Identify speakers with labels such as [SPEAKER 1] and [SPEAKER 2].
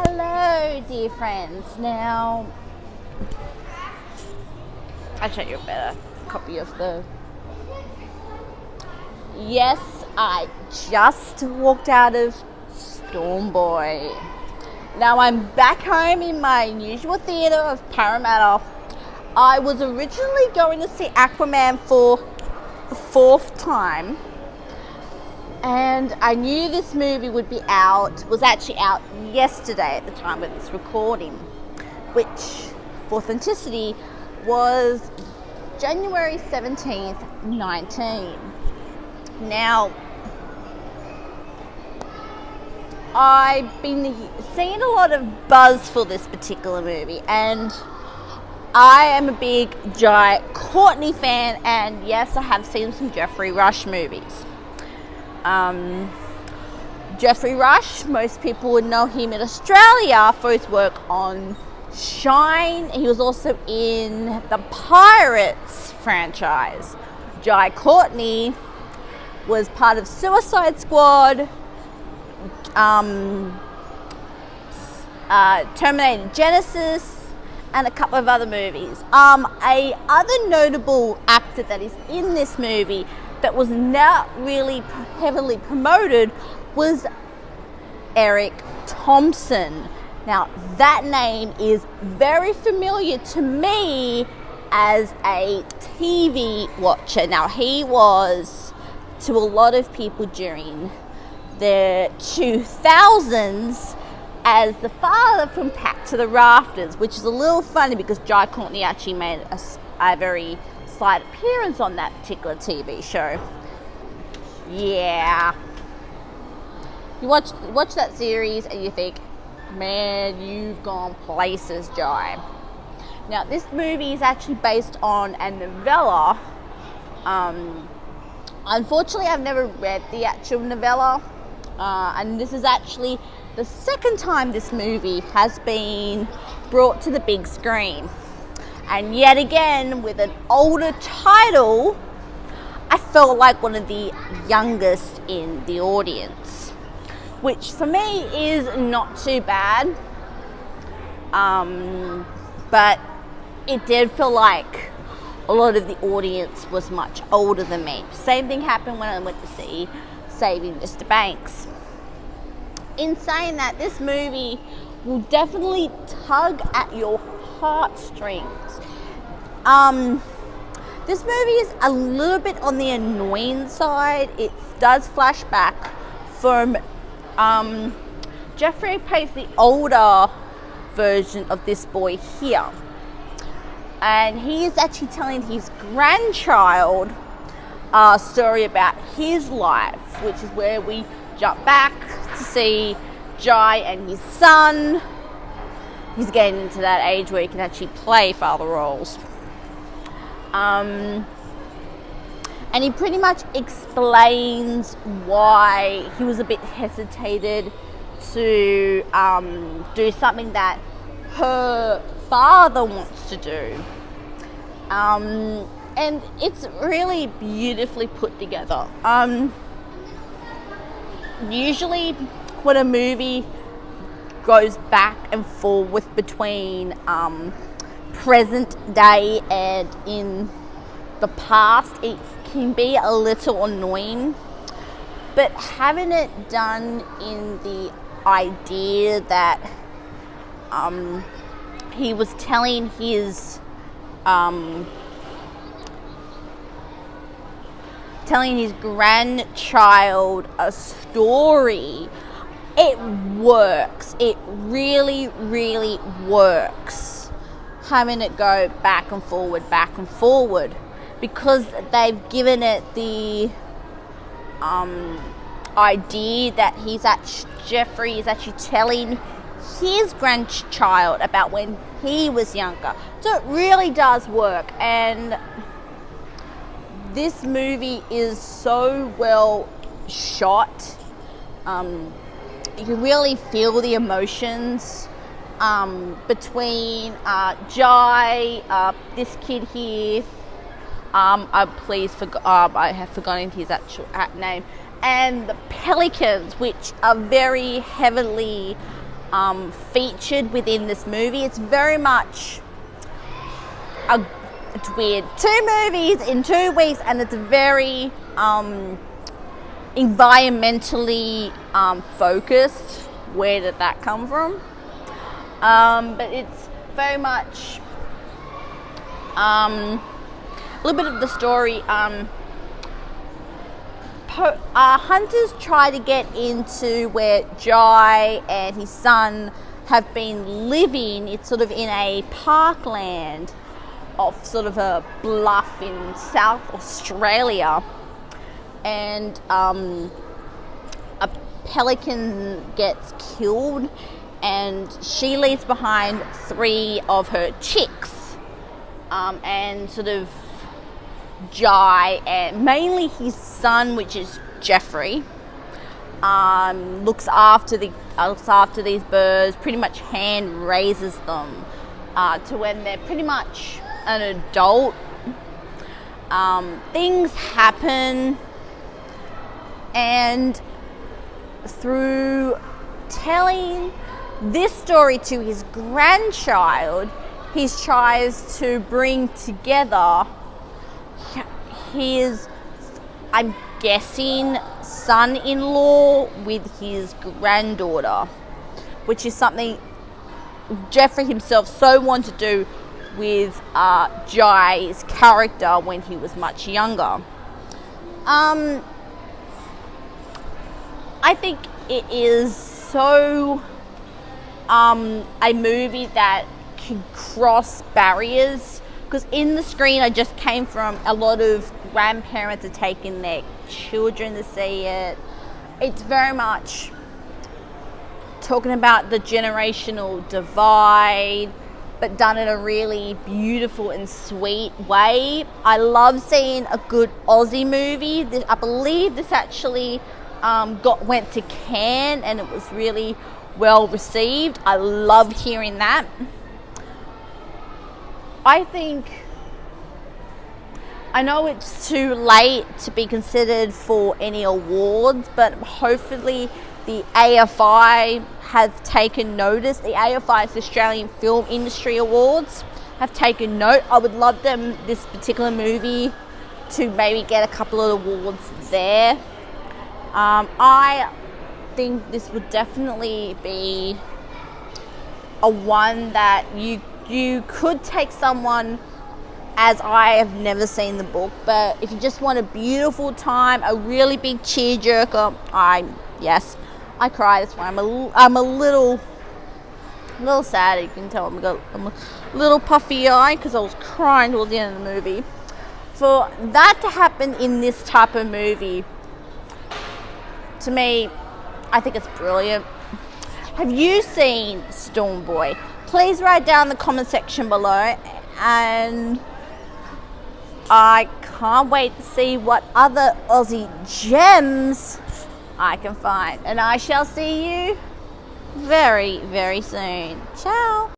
[SPEAKER 1] Hello, dear friends. Now, I'll show you a better copy of the... Yes, I just walked out of Stormboy. Now I'm back home in my usual theatre of Parramatta. I was originally going to see Aquaman for the fourth time, and I knew this movie was actually out yesterday at the time of this recording, which, for authenticity, was January 17th, 19. Now, I've been seeing a lot of buzz for this particular movie, and I am a big Jai Courtney fan, and yes, I have seen some Geoffrey Rush movies. Geoffrey Rush, most people would know him in Australia for his work on Shine. He was also in the Pirates franchise. Jai Courtney was part of Suicide Squad, Terminator Genesis, and a couple of other movies. A other notable actor that is in this movie that was not really heavily promoted was Eric Thompson. Now, that name is very familiar to me as a TV watcher. Now, he was, to a lot of people during the 2000s, as the father from Packed to the Rafters, which is a little funny because Jai Courtney actually made a very slight appearance on that particular TV show. Yeah. You watch that series and you think, man, you've gone places, Jai. Now, this movie is actually based on a novella. Unfortunately, I've never read the actual novella, and this is actually the second time this movie has been brought to the big screen. And yet again, with an older title, I felt like one of the youngest in the audience, which for me is not too bad. But it did feel like a lot of the audience was much older than me. Same thing happened when I went to see Saving Mr. Banks. In saying that, this movie will definitely tug at your heartstrings. This movie is a little bit on the annoying side. It does flash back from Jeffrey plays the older version of this boy here, and he is actually telling his grandchild a story about his life, which is where we jump back to see Jai and his son. He's getting into that age where he can actually play father roles. And he pretty much explains why he was a bit hesitated to do something that her father wants to do. And it's really beautifully put together. Usually when a movie goes back and forth between present day and in the past, it can be a little annoying, but having it done in the idea that he was telling his grandchild a story, it works. It really, really works. Having it go back and forward, because they've given it the idea that Jeffrey is actually telling his grandchild about when he was younger. So it really does work, and this movie is so well shot. You can really feel the emotions between Jai, this kid here. I have forgotten his actual name, and the Pelicans, which are very heavily featured within this movie. It's very much it's weird. 2 movies in 2 weeks, and it's very environmentally focused. Where did that come from? But it's very much a little bit of the story. Hunters try to get into where Jai and his son have been living. It's sort of in a parkland off sort of a bluff in South Australia, and a pelican gets killed, and she leaves behind 3 of her chicks, and sort of Jai and mainly his son, which is Jeffrey, looks after these birds, pretty much hand raises them to when they're pretty much an adult. Things happen, and through telling this story to his grandchild, he tries to bring together his, I'm guessing, son-in-law with his granddaughter, which is something Jeffrey himself so wanted to do with Jai's character when he was much younger. I think it is so a movie that can cross barriers, because in the screen I just came from a lot of grandparents are taking their children to see it. It's very much talking about the generational divide, but done in a really beautiful and sweet way. I love seeing a good Aussie movie. I believe this actually went to Cannes, and it was really well received. I love hearing that. I know it's too late to be considered for any awards, but hopefully the AFI has taken notice. The AFI is the Australian Film Industry Awards, have taken note. I would love this particular movie to maybe get a couple of awards there. I think this would definitely be a one that you could take someone, as I have never seen the book, but if you just want a beautiful time, a really big tearjerker, I cried this one. I'm a little sad. You can tell I'm a little puffy eye because I was crying towards the end of the movie. For that to happen in this type of movie, to me, I think it's brilliant. Have you seen Storm Boy? Please write down in the comment section below, and I can't wait to see what other Aussie gems I can find. And I shall see you very, very soon. Ciao.